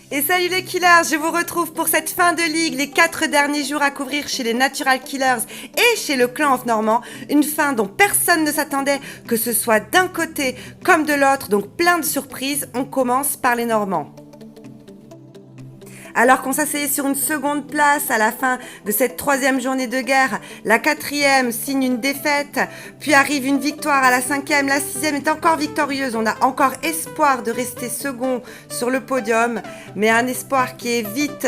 Et salut les killers, je vous retrouve pour cette fin de ligue, les 4 derniers jours à couvrir chez les Natural Killers et chez le clan of Normand. Une fin dont personne ne s'attendait, que ce soit d'un côté comme de l'autre, donc plein de surprises. On commence par les Normands. Alors qu'on s'asseyait sur une seconde place à la fin de cette 3e journée de guerre, la 4e signe une défaite, puis arrive une victoire à la 5e, la 6e est encore victorieuse. On a encore espoir de rester second sur le podium, mais un espoir qui est vite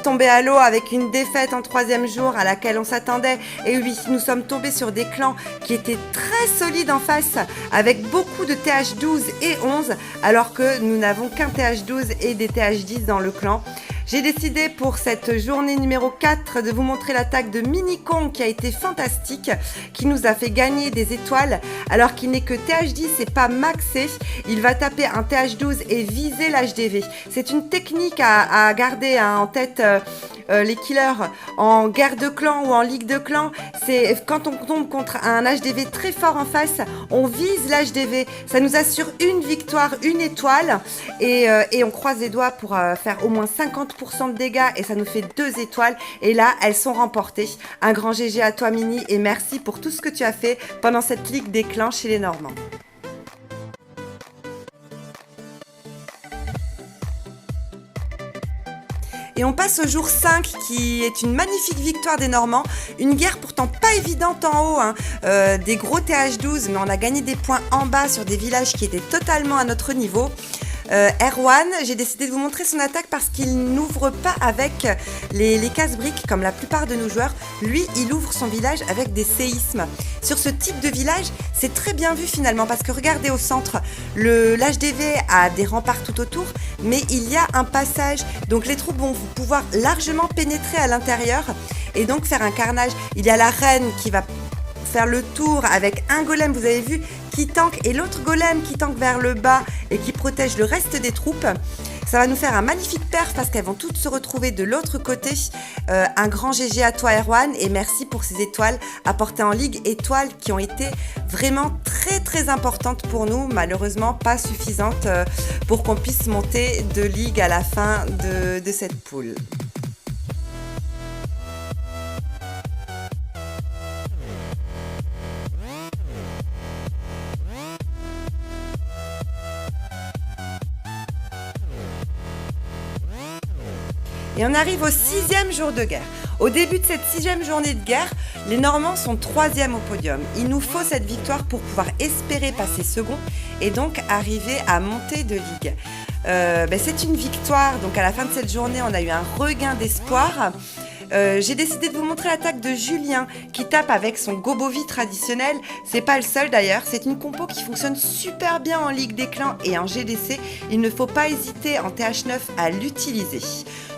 tombé à l'eau avec une défaite en 3e jour à laquelle on s'attendait. Et oui, nous sommes tombés sur des clans qui étaient très solides en face, avec beaucoup de TH12 et 11, alors que nous n'avons qu'un TH12 et des TH10 dans le clan. J'ai décidé pour cette journée numéro 4 de vous montrer l'attaque de Minikong qui a été fantastique, qui nous a fait gagner des étoiles alors qu'il n'est que TH10 et pas maxé. Il va taper un TH12 et viser l'HDV. C'est une technique à garder en tête les killers en guerre de clan ou en ligue de clan. C'est quand on tombe contre un HDV très fort en face, on vise l'HDV. Ça nous assure une victoire, une étoile et on croise les doigts pour faire au moins 50% de dégâts et ça nous fait 2 étoiles. Et là, elles sont remportées. Un grand GG à toi, Mini, et merci pour tout ce que tu as fait pendant cette ligue des clans chez les Normands. Et on passe au jour 5 qui est une magnifique victoire des Normands. Une guerre pourtant pas évidente en haut, des gros TH12, mais on a gagné des points en bas sur des villages qui étaient totalement à notre niveau. Erwan, j'ai décidé de vous montrer son attaque parce qu'il n'ouvre pas avec les casse-briques comme la plupart de nos joueurs. Lui, il ouvre son village avec des séismes. Sur ce type de village, c'est très bien vu finalement parce que regardez au centre, l'HDV a des remparts tout autour, mais il y a un passage. Donc les troupes vont pouvoir largement pénétrer à l'intérieur et donc faire un carnage. Il y a la reine qui va faire le tour avec un golem, vous avez vu, qui tank et l'autre golem qui tank vers le bas et qui protège le reste des troupes. Ça va nous faire un magnifique perf parce qu'elles vont toutes se retrouver de l'autre côté. Un grand GG à toi Erwan et merci pour ces étoiles apportées en ligue, étoiles qui ont été vraiment très très importantes pour nous, malheureusement pas suffisantes pour qu'on puisse monter de ligue à la fin de cette poule. Et on arrive au 6e jour de guerre. Au début de cette 6e journée de guerre, les Normands sont 3e au podium. Il nous faut cette victoire pour pouvoir espérer passer second et donc arriver à monter de ligue. C'est une victoire, donc à la fin de cette journée, on a eu un regain d'espoir. J'ai décidé de vous montrer l'attaque de Julien qui tape avec son Gobovi traditionnel. C'est pas le seul d'ailleurs, c'est une compo qui fonctionne super bien en Ligue des Clans et en GDC. Il ne faut pas hésiter en TH9 à l'utiliser.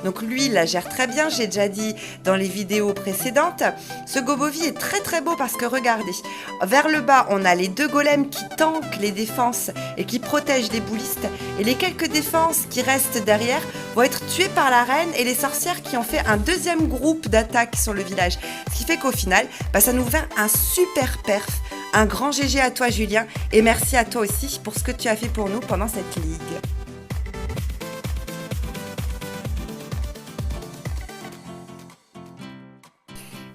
Donc lui, il la gère très bien, j'ai déjà dit dans les vidéos précédentes. Ce Gobovi est très très beau parce que regardez, vers le bas, on a les 2 golems qui tankent les défenses et qui protègent les boulistes. Et les quelques défenses qui restent derrière vont être tuées par la reine et les sorcières qui ont fait un 2e groupe d'attaque sur le village. Ce qui fait qu'au final, ça nous fait un super perf. Un grand GG à toi Julien et merci à toi aussi pour ce que tu as fait pour nous pendant cette ligue.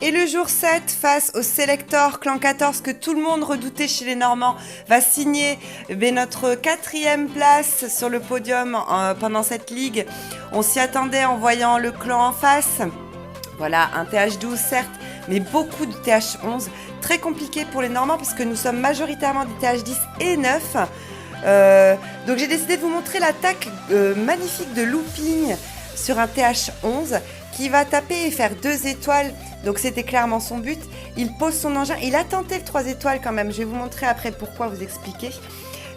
Et le jour 7, face au Selector Clan 14 que tout le monde redoutait chez les Normands, va signer notre 4e place sur le podium pendant cette ligue. On s'y attendait en voyant le clan en face. Voilà, un TH12 certes, mais beaucoup de TH11. Très compliqué pour les Normands puisque nous sommes majoritairement des TH10 et 9. Donc j'ai décidé de vous montrer l'attaque magnifique de Looping sur un TH11 qui va taper et faire 2 étoiles. Donc c'était clairement son but. Il pose son engin. Il a tenté le 3 étoiles quand même. Je vais vous montrer après pourquoi, vous expliquer.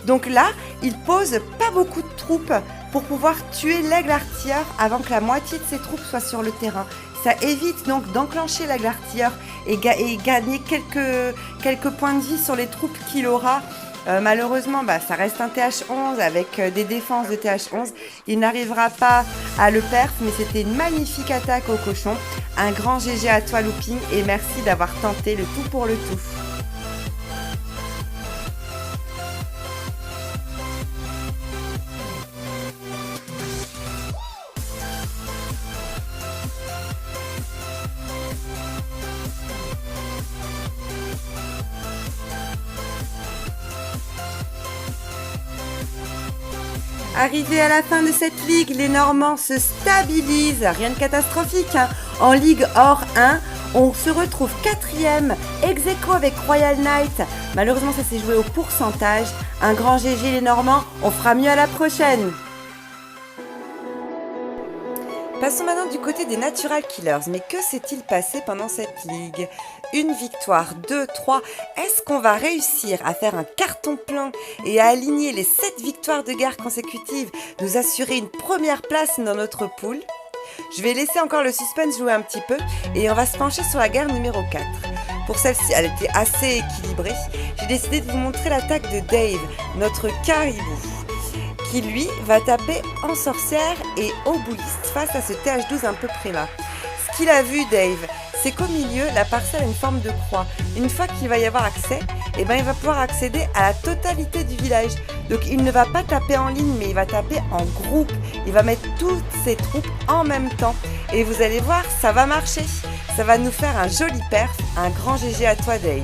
Donc là, il pose pas beaucoup de troupes pour pouvoir tuer l'aigle artilleur avant que la moitié de ses troupes soient sur le terrain. Ça évite donc d'enclencher l'aigle artilleur et gagner quelques points de vie sur les troupes qu'il aura. Malheureusement, ça reste un TH11 avec des défenses de TH11. Il n'arrivera pas à le perf, mais c'était une magnifique attaque au cochon. Un grand GG à toi, Looping, et merci d'avoir tenté le tout pour le tout. Arrivé à la fin de cette ligue, les Normands se stabilisent, rien de catastrophique, hein. En Ligue Or 1, on se retrouve 4e, ex aequo avec Royal Knight. Malheureusement, ça s'est joué au pourcentage. Un grand GG les Normands, on fera mieux à la prochaine. Passons maintenant du côté des Natural Killers. Mais que s'est-il passé pendant cette ligue? Une victoire, 2, 3. Est-ce qu'on va réussir à faire un carton plein et à aligner les 7 victoires de guerre consécutives, nous assurer une première place dans notre pool? Je vais laisser encore le suspense jouer un petit peu et on va se pencher sur la guerre numéro 4. Pour celle-ci, elle était assez équilibrée. J'ai décidé de vous montrer l'attaque de Dave, notre caribou, qui lui va taper en sorcière et obuliste face à ce TH12 un peu préma. Ce qu'il a vu Dave, c'est qu'au milieu, la parcelle a une forme de croix. Une fois qu'il va y avoir accès, il va pouvoir accéder à la totalité du village. Donc il ne va pas taper en ligne, mais il va taper en groupe. Il va mettre toutes ses troupes en même temps. Et vous allez voir, ça va marcher. Ça va nous faire un joli perf. Un grand GG à toi Dave.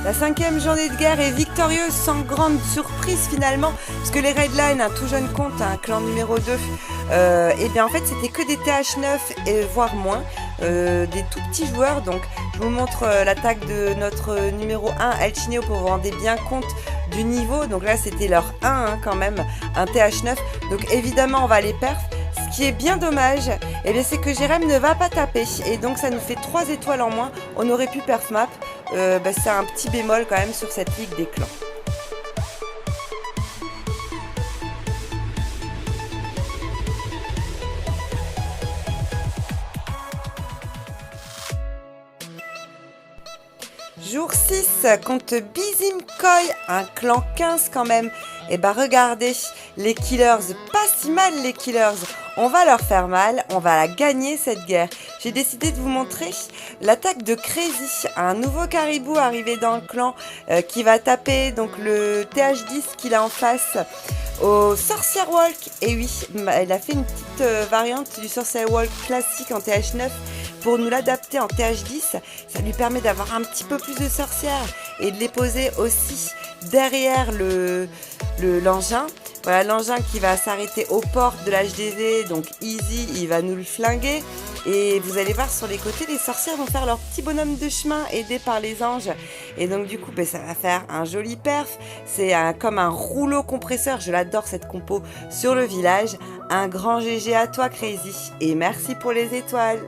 La 5e journée de guerre est victorieuse sans grande surprise finalement, parce que les Redline, un tout jeune compte, un clan numéro 2, et bien en fait c'était que des TH9 et voire moins, des tout petits joueurs. Donc je vous montre l'attaque de notre numéro 1 El Chineo pour vous rendre bien compte du niveau. Donc là c'était leur 1 hein, quand même, un TH9, donc évidemment on va les perf. Ce qui est bien dommage, c'est que Jérém ne va pas taper et donc ça nous fait 3 étoiles en moins. On aurait pu perf map, c'est un petit bémol quand même sur cette ligue des clans. Jour 6 contre Bizimkoy, un clan 15 quand même. Et regardez, les killers, pas si mal les killers. On va leur faire mal, on va la gagner cette guerre. J'ai décidé de vous montrer l'attaque de Crazy, un nouveau caribou arrivé dans le clan qui va taper donc le TH10 qu'il a en face au Sorcier Walk. Et oui, il a fait une petite variante du Sorcier Walk classique en TH9 pour nous l'adapter en TH10. Ça lui permet d'avoir un petit peu plus de sorcières et de les poser aussi derrière l'engin. Voilà l'engin qui va s'arrêter aux portes de l'HDV, donc easy, il va nous le flinguer. Et vous allez voir sur les côtés, les sorcières vont faire leur petit bonhomme de chemin aidés par les anges. Et donc du coup, ça va faire un joli perf. C'est comme un rouleau compresseur, je l'adore cette compo sur le village. Un grand GG à toi Crazy et merci pour les étoiles.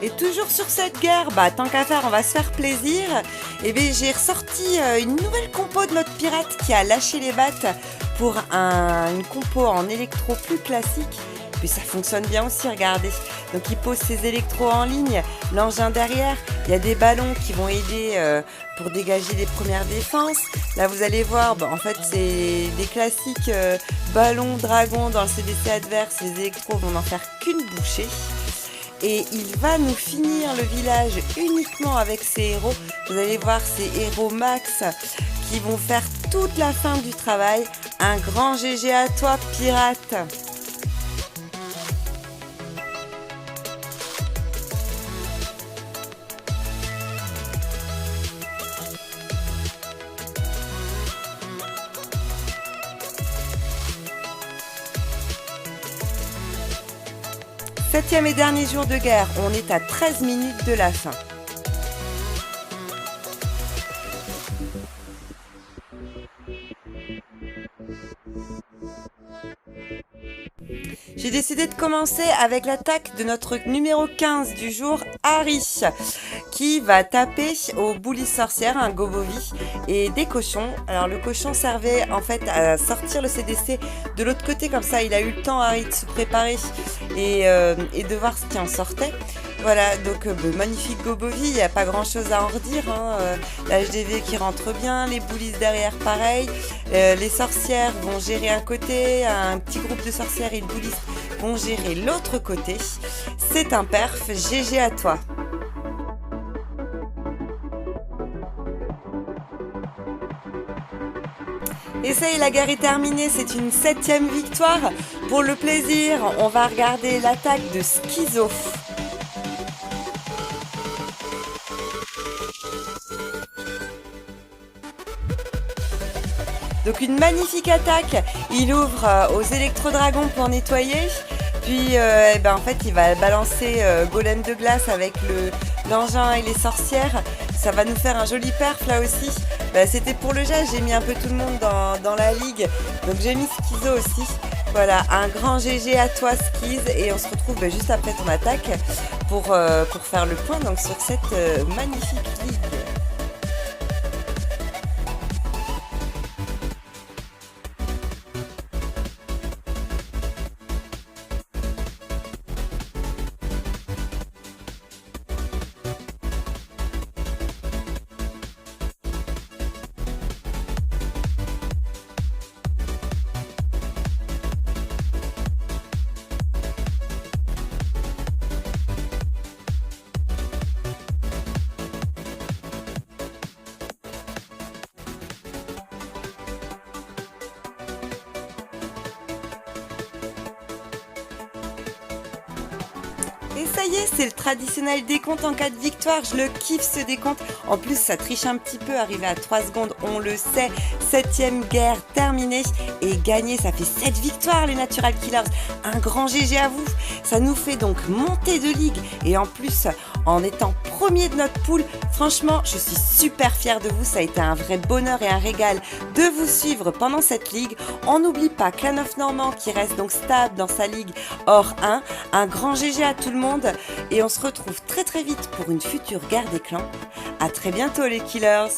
Et toujours sur cette guerre, tant qu'à faire, on va se faire plaisir. Et bien, j'ai ressorti une nouvelle compo de notre pirate qui a lâché les battes pour une compo en électro plus classique. Puis ça fonctionne bien aussi, regardez. Donc il pose ses électros en ligne, l'engin derrière. Il y a des ballons qui vont aider pour dégager les premières défenses. Là, vous allez voir, en fait, c'est des classiques ballons, dragons dans le CDC adverse. Les électros vont n'en faire qu'une bouchée. Et il va nous finir le village uniquement avec ses héros. Vous allez voir ces héros max qui vont faire toute la fin du travail. Un grand GG à toi, pirate! Septième et dernier jour de guerre, on est à 13 minutes de la fin. J'ai décidé de commencer avec l'attaque de notre numéro 15 du jour, Harry, qui va taper au boulis sorcière, un Gobovi, et des cochons. Alors le cochon servait en fait à sortir le CDC de l'autre côté, comme ça il a eu le temps, Harry, de se préparer et de voir ce qui en sortait. Voilà, donc magnifique Gobovi, il n'y a pas grand chose à en redire, hein. La HDV qui rentre bien, les boulis derrière pareil, les sorcières vont gérer un côté, un petit groupe de sorcières et de boulis vont gérer l'autre côté. C'est un perf, GG à toi. Et ça y est, la guerre est terminée, c'est une 7e victoire. Pour le plaisir, on va regarder l'attaque de Schizo. Donc une magnifique attaque, il ouvre aux électrodragons pour nettoyer, puis en fait il va balancer golem de glace avec l'engin et les sorcières. Ça va nous faire un joli perf là aussi. C'était pour le geste, j'ai mis un peu tout le monde dans la ligue, donc j'ai mis Schizo aussi. Voilà, un grand GG à toi Skiz, et on se retrouve juste après ton attaque pour faire le point donc, sur cette magnifique ligue. Et ça y est, c'est le traditionnel décompte en cas de victoire. Je le kiffe ce décompte. En plus, ça triche un petit peu. Arrivé à 3 secondes, on le sait. 7e guerre terminée et gagnée. Ça fait 7 victoires, les Natural Killers. Un grand GG à vous. Ça nous fait donc monter de ligue. Et en plus, en étant premier de notre poule, franchement, je suis super fière de vous. Ça a été un vrai bonheur et un régal de vous suivre pendant cette ligue. On n'oublie pas Clan of Normand qui reste donc stable dans sa ligue hors 1. Un grand GG à tout le monde. Et on se retrouve très très vite pour une future guerre des clans. À très bientôt les Killers!